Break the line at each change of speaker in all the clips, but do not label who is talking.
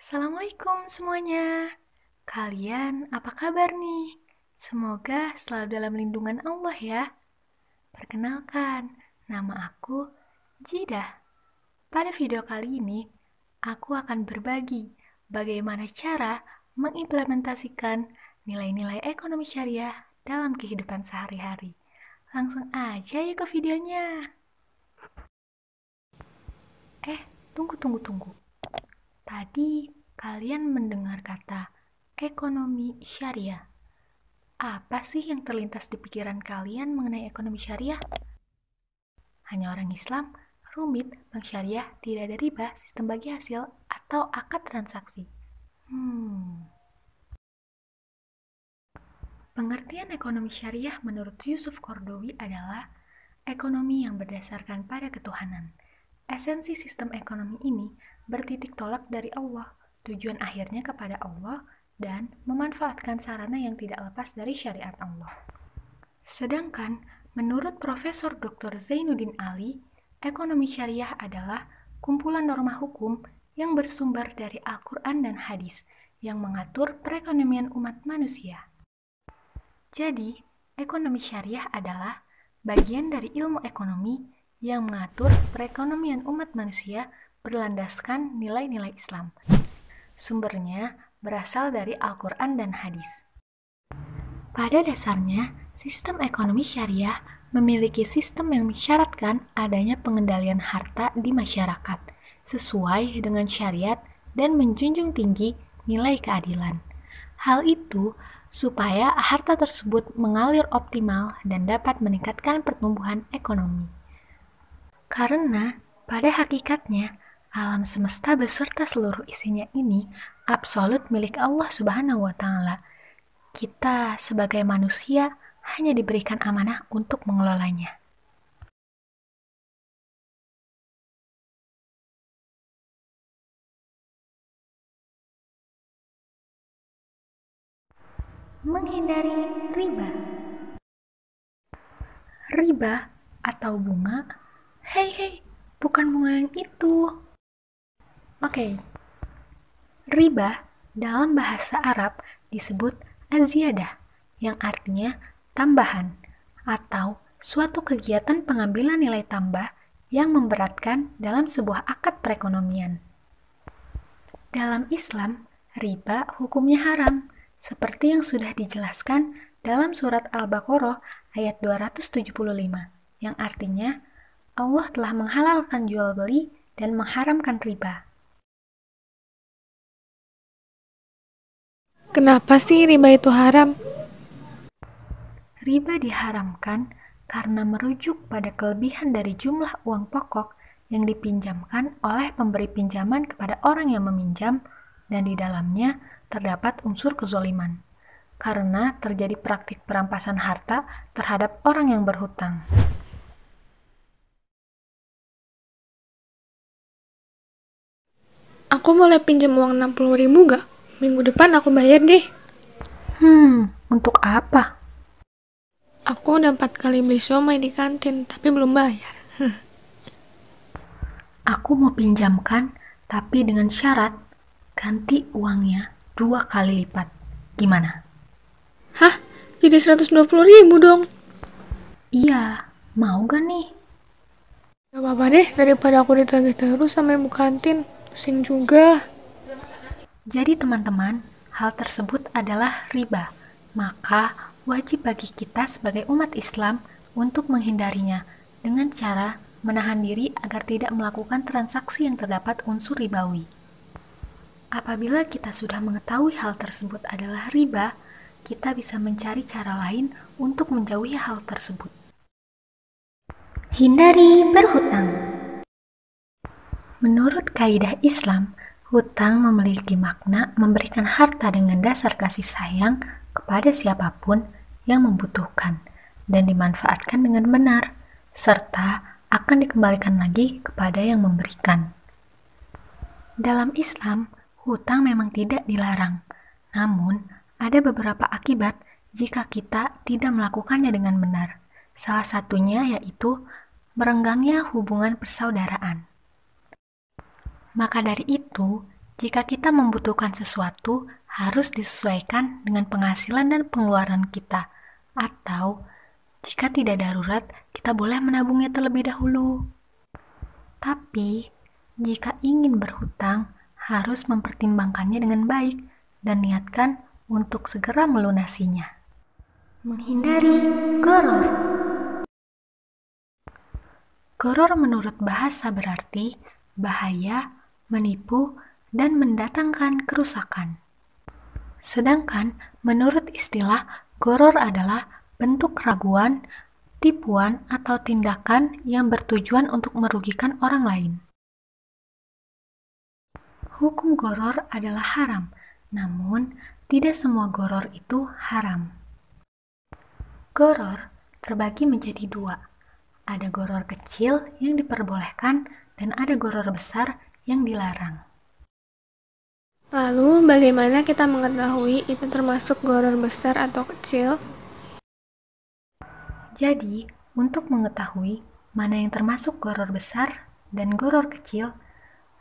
Assalamualaikum semuanya. Kalian apa kabar nih? Semoga selalu dalam lindungan Allah ya. Perkenalkan, nama aku Jidah. Pada video kali ini, aku akan berbagi bagaimana cara mengimplementasikan nilai-nilai ekonomi syariah dalam kehidupan sehari-hari. Langsung aja ya ke videonya. Tunggu. Tadi kalian mendengar kata ekonomi syariah. Apa sih yang terlintas di pikiran kalian mengenai ekonomi syariah? Hanya orang Islam, rumit, bank syariah, tidak ada riba, sistem bagi hasil, atau akad transaksi. Pengertian ekonomi syariah menurut Yusuf Kordowi adalah ekonomi yang berdasarkan pada ketuhanan. Esensi sistem ekonomi ini bertitik tolak dari Allah, tujuan akhirnya kepada Allah, dan memanfaatkan sarana yang tidak lepas dari syariat Allah. Sedangkan, menurut Profesor Dr. Zainuddin Ali, ekonomi syariah adalah kumpulan norma hukum yang bersumber dari Al-Quran dan Hadis yang mengatur perekonomian umat manusia. Jadi, ekonomi syariah adalah bagian dari ilmu ekonomi yang mengatur perekonomian umat manusia berlandaskan nilai-nilai Islam. Sumbernya berasal dari Al-Quran dan Hadis. Pada dasarnya, sistem ekonomi syariah memiliki sistem yang mensyaratkan adanya pengendalian harta di masyarakat sesuai dengan syariat dan menjunjung tinggi nilai keadilan. Hal itu supaya harta tersebut mengalir optimal dan dapat meningkatkan pertumbuhan ekonomi. Karena pada hakikatnya, alam semesta beserta seluruh isinya ini absolut milik Allah Subhanahu wa Ta'ala. Kita sebagai manusia hanya diberikan amanah untuk mengelolanya. Menghindari riba. Riba atau bunga? Hei, bukan bunga yang itu. Oke. Riba dalam bahasa Arab disebut az-ziyadah, yang artinya tambahan atau suatu kegiatan pengambilan nilai tambah yang memberatkan dalam sebuah akad perekonomian. Dalam Islam, riba hukumnya haram, seperti yang sudah dijelaskan dalam surat Al-Baqarah ayat 275, yang artinya Allah telah menghalalkan jual beli dan mengharamkan riba.
Kenapa sih riba itu haram?
Riba diharamkan karena merujuk pada kelebihan dari jumlah uang pokok yang dipinjamkan oleh pemberi pinjaman kepada orang yang meminjam, dan di dalamnya terdapat unsur kezoliman, karena terjadi praktik perampasan harta terhadap orang yang berhutang.
Aku boleh pinjam uang 60.000 gak? Minggu depan aku bayar deh.
Untuk apa?
Aku udah 4 kali beli siomay di kantin, tapi belum bayar.
Aku mau pinjamkan, tapi dengan syarat ganti uangnya 2 kali lipat. Gimana?
Hah? Jadi 120.000 dong?
Iya, mau gak nih?
Gak apa-apa deh, daripada aku ditagih terus sama ibu kantin. Pusing juga.
Jadi teman-teman, hal tersebut adalah riba. Maka wajib bagi kita sebagai umat Islam untuk menghindarinya dengan cara menahan diri agar tidak melakukan transaksi yang terdapat unsur ribawi. Apabila kita sudah mengetahui hal tersebut adalah riba, kita bisa mencari cara lain untuk menjauhi hal tersebut. Hindari berhutang. Menurut kaidah Islam, hutang memiliki makna memberikan harta dengan dasar kasih sayang kepada siapapun yang membutuhkan dan dimanfaatkan dengan benar, serta akan dikembalikan lagi kepada yang memberikan. Dalam Islam, hutang memang tidak dilarang, namun ada beberapa akibat jika kita tidak melakukannya dengan benar. Salah satunya yaitu merenggangnya hubungan persaudaraan. Maka dari itu, Jika kita membutuhkan sesuatu, harus disesuaikan dengan penghasilan dan pengeluaran kita. Atau, jika tidak darurat, kita boleh menabungnya terlebih dahulu. Tapi, jika ingin berhutang, harus mempertimbangkannya dengan baik dan niatkan untuk segera melunasinya. Menghindari goror. Goror menurut bahasa berarti bahaya, menipu, dan mendatangkan kerusakan. Sedangkan menurut istilah, goror adalah bentuk raguan, tipuan, atau tindakan yang bertujuan untuk merugikan orang lain. Hukum goror adalah haram, namun tidak semua goror itu haram. Goror terbagi menjadi dua. Ada goror kecil yang diperbolehkan dan ada goror besar yang dilarang.
Lalu, bagaimana kita mengetahui itu termasuk goror besar atau kecil?
Jadi, untuk mengetahui mana yang termasuk goror besar dan goror kecil,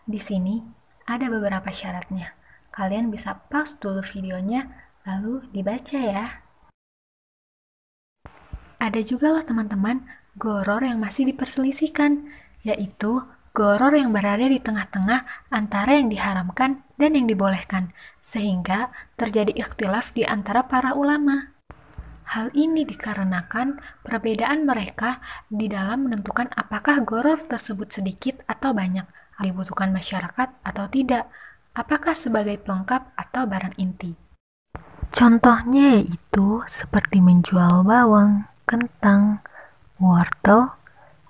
di sini ada beberapa syaratnya. Kalian bisa pause dulu videonya, lalu dibaca ya. Ada juga loh teman-teman, goror yang masih diperselisihkan, yaitu goror yang berada di tengah-tengah antara yang diharamkan dan yang dibolehkan, sehingga terjadi ikhtilaf di antara para ulama. Hal ini dikarenakan perbedaan mereka di dalam menentukan apakah goror tersebut sedikit atau banyak, dibutuhkan masyarakat atau tidak, apakah sebagai pelengkap atau barang inti. Contohnya yaitu seperti menjual bawang, kentang, wortel,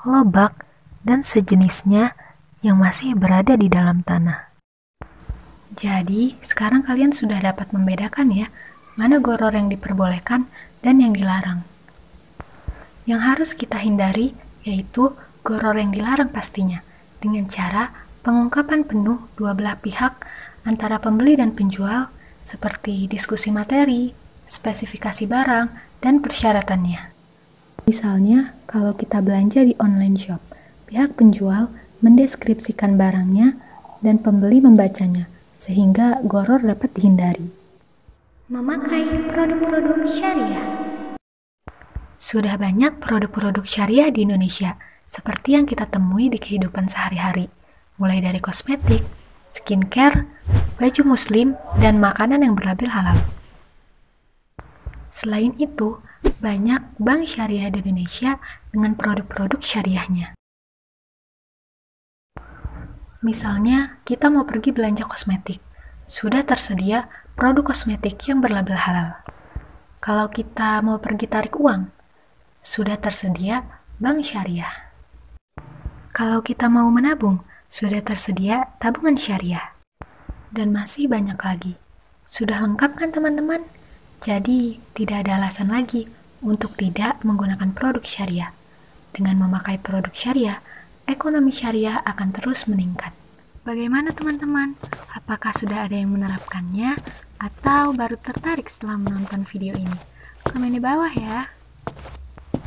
lobak, dan sejenisnya yang masih berada di dalam tanah. Jadi, sekarang kalian sudah dapat membedakan ya, mana goror yang diperbolehkan dan yang dilarang. Yang harus kita hindari yaitu goror yang dilarang pastinya, dengan cara pengungkapan penuh dua belah pihak antara pembeli dan penjual, seperti diskusi materi, spesifikasi barang, dan persyaratannya. Misalnya, kalau kita belanja di online shop, pihak penjual mendeskripsikan barangnya dan pembeli membacanya, sehingga goror dapat dihindari. Memakai produk-produk syariah. Sudah banyak produk-produk syariah di Indonesia, seperti yang kita temui di kehidupan sehari-hari, mulai dari kosmetik, skincare, baju muslim, dan makanan yang berlabel halal. Selain itu, banyak bank syariah di Indonesia dengan produk-produk syariahnya. Misalnya, kita mau pergi belanja kosmetik, sudah tersedia produk kosmetik yang berlabel halal. Kalau kita mau pergi tarik uang, sudah tersedia bank syariah. Kalau kita mau menabung, sudah tersedia tabungan syariah. Dan masih banyak lagi. Sudah lengkap kan teman-teman? Jadi, tidak ada alasan lagi untuk tidak menggunakan produk syariah. Dengan memakai produk syariah, ekonomi syariah akan terus meningkat. Bagaimana teman-teman? Apakah sudah ada yang menerapkannya atau baru tertarik setelah menonton video ini? Komen di bawah ya.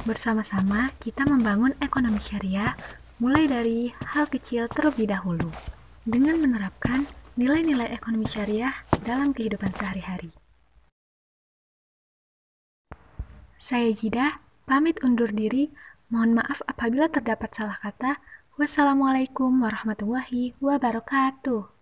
Bersama-sama kita membangun ekonomi syariah mulai dari hal kecil terlebih dahulu dengan menerapkan nilai-nilai ekonomi syariah dalam kehidupan sehari-hari. Saya Jidah, pamit undur diri. Mohon maaf apabila terdapat salah kata. Wassalamualaikum warahmatullahi wabarakatuh.